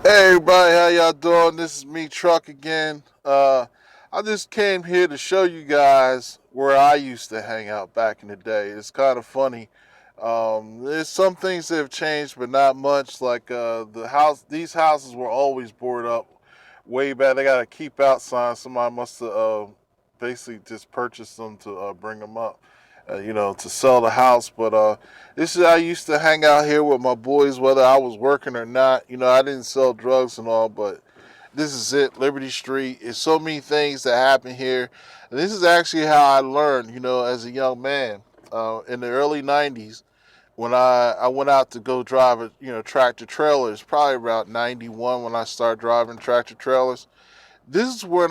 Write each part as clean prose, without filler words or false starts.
Hey everybody, how y'all doing? This is me, Truck again. I just came here to show you guys where I used to hang out back in the day. It's kind of funny. There's some things that have changed, but not much. Like these houses were always boarded up way back. They got a keep out sign. Somebody must have basically just purchased them to bring them up. To sell the house. But this is I used to hang out here with my boys, whether I was working or not. I didn't sell drugs and all, but this is it, Liberty Street. It's so many things that happen here. And this is actually how I learned, as a young man in the early '90s when I went out to go drive tractor trailers. Probably about '91 when I started driving tractor trailers. This is when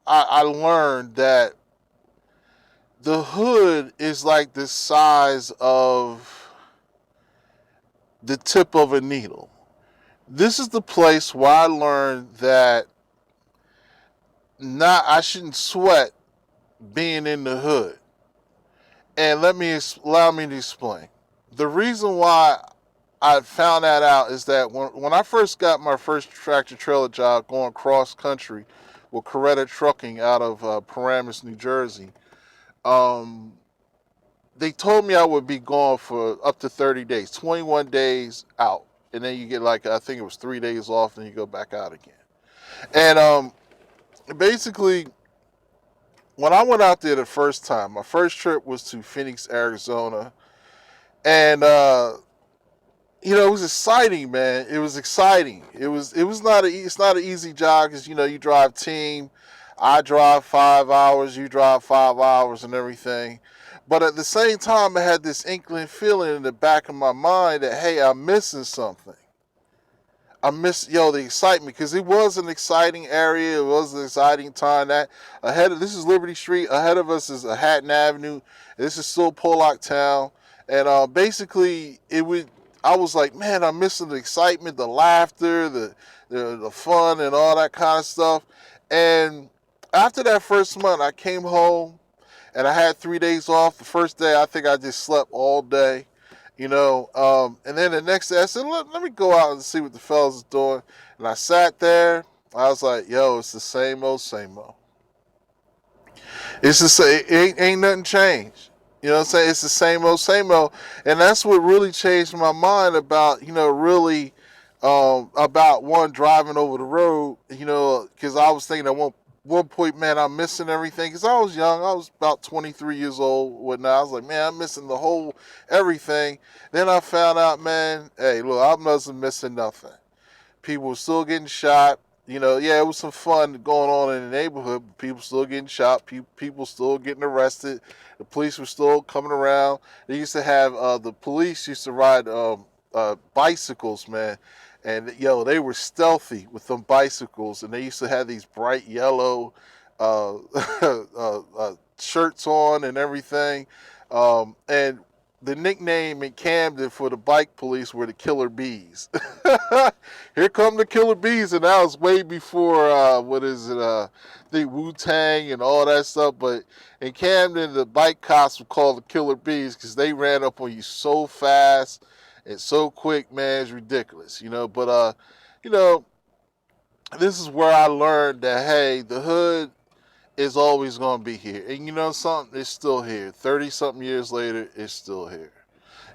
I learned that the hood is like the size of the tip of a needle. This is the place where I learned that not I shouldn't sweat being in the hood. And allow me to explain. The reason why I found that out is that when I first got my first tractor trailer job going cross country with Coretta Trucking out of Paramus, New Jersey, um, they told me I would be gone for up to 30 days, 21 days out. And then you get like, I think it was 3 days off, and you go back out again. And basically, when I went out there the first time, my first trip was to Phoenix, Arizona. And, it was exciting, man. It was exciting. It's not an easy job because, you drive team. I drive 5 hours, you drive 5 hours and everything. But at the same time, I had this inkling feeling in the back of my mind that, hey, I'm missing something. I miss the excitement because it was an exciting area. It was an exciting time. That this is Liberty Street. Ahead of us is Hatton Avenue. This is still Pollock Town, and basically it would. I was like, man, I'm missing the excitement, the laughter, the fun, and all that kind of stuff. And after that first month, I came home and I had 3 days off. The first day, I think I just slept all day. And then the next day I said, let me go out and see what the fellas is doing. And I sat there. I was like, yo, it's the same old, same old. It's the same. Ain't nothing changed. You know what I'm saying? It's the same old, same old. And that's what really changed my mind about, really about one driving over the road, because I was thinking at one point, man, I'm missing everything. Because I was young, I was about 23 years old, whatnot. I was like, man, I'm missing the whole everything. Then I found out, man, hey, look, I wasn't missing nothing. People were still getting shot. Yeah, it was some fun going on in the neighborhood, but people still getting shot. People still getting arrested. The police were still coming around. They used to have the police used to ride bicycles, man, and they were stealthy with them bicycles, and they used to have these bright yellow shirts on and everything. And the nickname in Camden for the bike police were the Killer Bees. Here come the Killer Bees, and that was way before what is it? The Wu Tang and all that stuff. But in Camden, the bike cops were called the Killer Bees because they ran up on you so fast and so quick, man. It's ridiculous, But you know, this is where I learned that hey, the hood is always going to be here, and something, it's still here. 30 something years later, it's still here.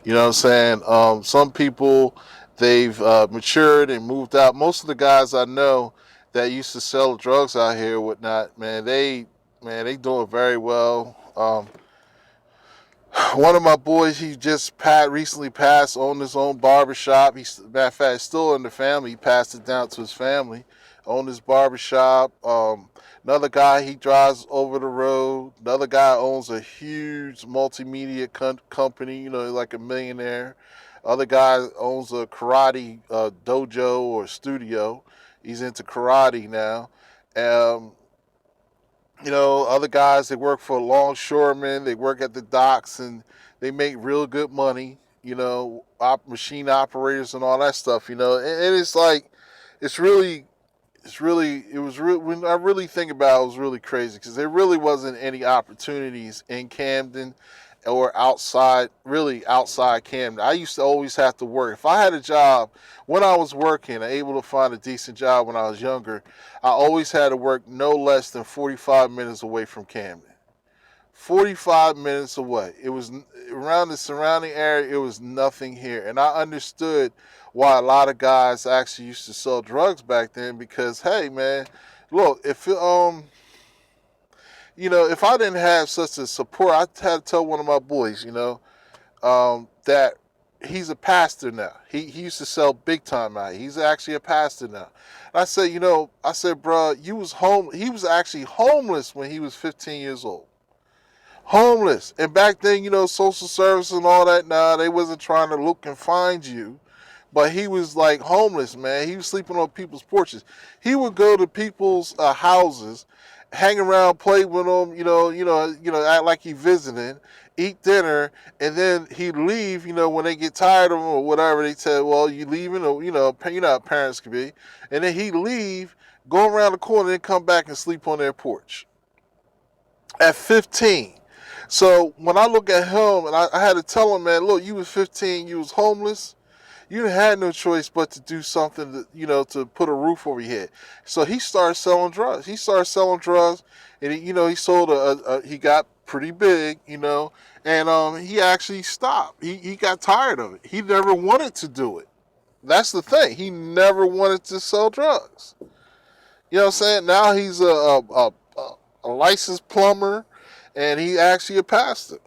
You know what I'm saying? Some people, they've matured and moved out. Most of the guys I know that used to sell drugs out here and whatnot, man, they doing very well. One of my boys, he just recently passed, owned his own barbershop. Matter of fact, still in the family. He passed it down to his family. Owned his barbershop. Another guy, he drives over the road. Another guy owns a huge multimedia company. Like a millionaire. Other guy owns a karate dojo or studio. He's into karate now. Um, other guys, they work for longshoremen, they work at the docks, and they make real good money. Machine operators and all that stuff. And it's like, it's really, when I really think about it, it was really crazy because there really wasn't any opportunities in Camden or outside, really outside Camden. I used to always have to work. If I had a job when I was working, able to find a decent job when I was younger, I always had to work no less than 45 minutes away from Camden. 45 minutes away. It was around the surrounding area, it was nothing here. And I understood why a lot of guys actually used to sell drugs back then because, hey, man, look, if I didn't have such a support, I had to tell one of my boys, that he's a pastor now. He used to sell big time out. He's actually a pastor now. And I said, bro, he was actually homeless when he was 15 years old. Homeless. And back then, social service and all that, nah, they wasn't trying to look and find you. But he was like homeless, man. He was sleeping on people's porches. He would go to people's houses, hang around, play with them, act like he visiting, eat dinner, and then he'd leave. When they get tired of him or whatever, they said, "Well, you leaving?" Or how parents could be. And then he'd leave, go around the corner, and come back and sleep on their porch. At 15. So when I look at him, and I had to tell him, man, look, you was 15, you was homeless. You had no choice but to do something to put a roof over your head. So he started selling drugs. And he sold he got pretty big, and he actually stopped. He got tired of it. He never wanted to do it. That's the thing. He never wanted to sell drugs. You know what I'm saying? Now he's a licensed plumber, and he actually a pastor.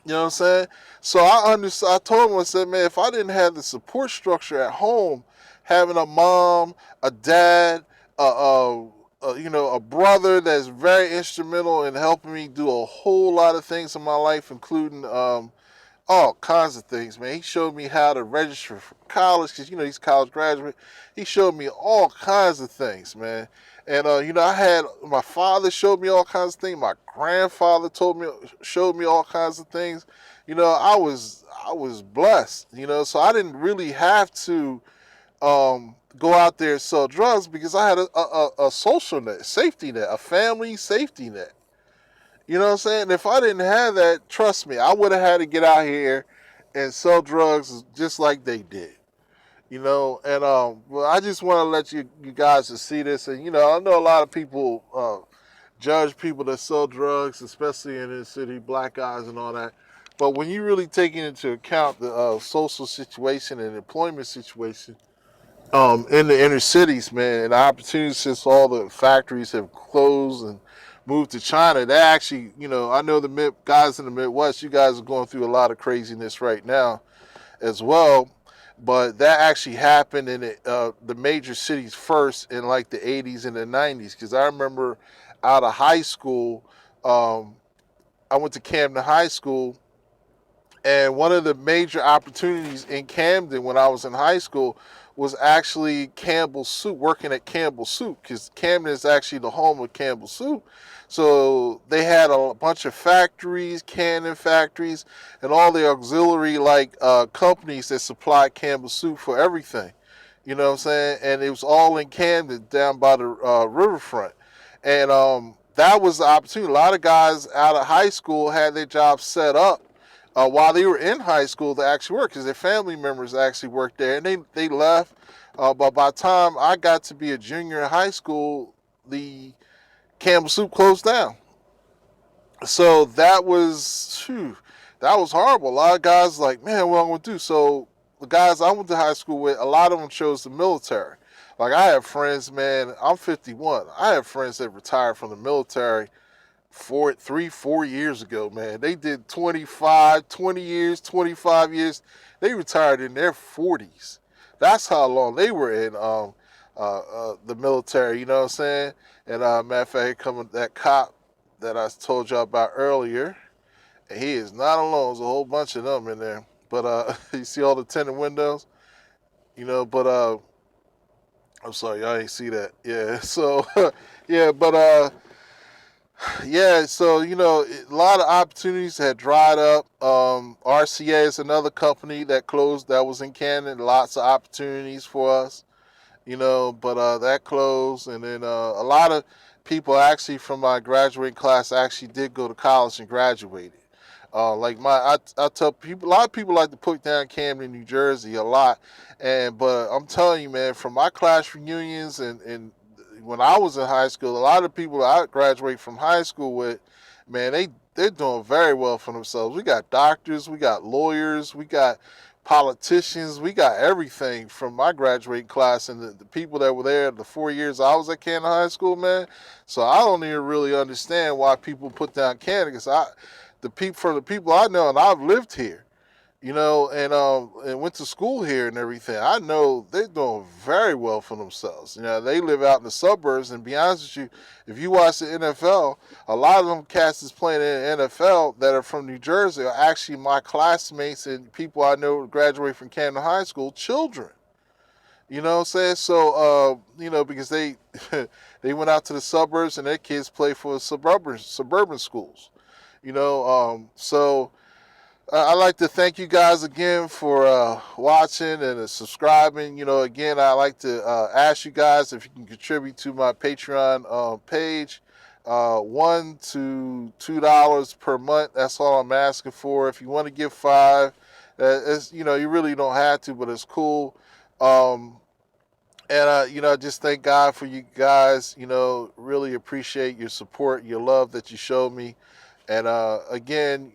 You know what I'm saying? So I told him, I said, man, if I didn't have the support structure at home, having a mom, a dad, a brother that's very instrumental in helping me do a whole lot of things in my life, including all kinds of things, man. He showed me how to register for college because he's a college graduate. He showed me all kinds of things, man. And I had my father showed me all kinds of things. My grandfather showed me all kinds of things. I was blessed. So I didn't really have to go out there and sell drugs because I had a social net, safety net, a family safety net. You know what I'm saying? If I didn't have that, trust me, I would have had to get out here and sell drugs just like they did. And well, I just want to let you guys to see this, and I know a lot of people judge people that sell drugs, especially in this city, black guys and all that. But when you really take into account the social situation and employment situation in the inner cities, man, and the opportunities since all the factories have closed and moved to China, they actually, I know the guys in the Midwest, you guys are going through a lot of craziness right now as well. But that actually happened in the major cities first in like the 80s and the 90s. Because I remember out of high school, I went to Camden High School, and one of the major opportunities in Camden when I was in high school was actually Campbell Soup, working at Campbell Soup, because Camden is actually the home of Campbell Soup. So they had a bunch of factories, canning factories, and all the auxiliary companies that supplied Campbell Soup for everything. You know what I'm saying? And it was all in Camden, down by the riverfront. And that was the opportunity. A lot of guys out of high school had their jobs set up while they were in high school to actually work because their family members actually worked there, and they left. But by the time I got to be a junior in high school, the Campbell Soup closed down. So that was horrible. A lot of guys like, man, what am I going to do? So the guys I went to high school with, a lot of them chose the military. Like I have friends, man, I'm 51. I have friends that retired from the military 4 years ago, man. They did 20 years, 25 years. They retired in their 40s. That's how long they were in the military, you know what I'm saying? And matter of fact, here coming that cop that I told y'all about earlier, and he is not alone. There's a whole bunch of them in there. But you see all the tinted windows? But I'm sorry, y'all ain't see that. Yeah, so, yeah, but yeah, so a lot of opportunities had dried up. RCA is another company that closed that was in Camden. Lots of opportunities for us, but that closed, and then a lot of people actually from my graduating class actually did go to college and graduated. I tell people, a lot of people like to put down Camden, New Jersey a lot, but I'm telling you, man, from my class reunions and when I was in high school, a lot of people I graduate from high school with, man, they're doing very well for themselves. We got doctors, we got lawyers, we got politicians, we got everything from my graduating class and the people that were there the 4 years I was at Camden High School, man. So I don't even really understand why people put down Camden because from the people I know, and I've lived here, and went to school here and everything. I know they're doing very well for themselves. They live out in the suburbs, and to be honest with you, if you watch the NFL, a lot of them cats that's playing in the NFL that are from New Jersey are actually my classmates and people I know who graduate from Camden High School, children. You know what I'm saying? So, because they they went out to the suburbs and their kids play for suburban schools. So I'd like to thank you guys again for watching and subscribing. Again, I'd like to ask you guys if you can contribute to my Patreon page. $1 to $2 per month. That's all I'm asking for. If you want to give $5, you really don't have to, but it's cool. I just thank God for you guys. Really appreciate your support, your love that you showed me. And again,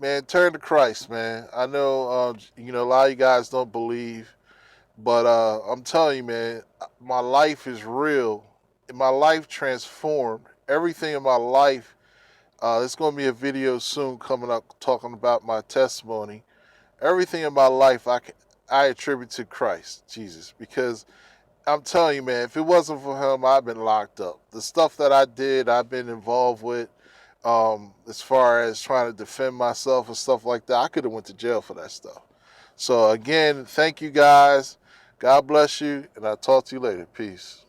man, turn to Christ, man. I know, a lot of you guys don't believe, but I'm telling you, man, my life is real. My life transformed. Everything in my life. There's going to be a video soon coming up talking about my testimony. Everything in my life, I attribute to Christ, Jesus, because I'm telling you, man, if it wasn't for him, I'd been locked up. The stuff that I did, I've been involved with, as far as trying to defend myself and stuff like that. I could have went to jail for that stuff. So again, thank you guys. God bless you, and I'll talk to you later. Peace.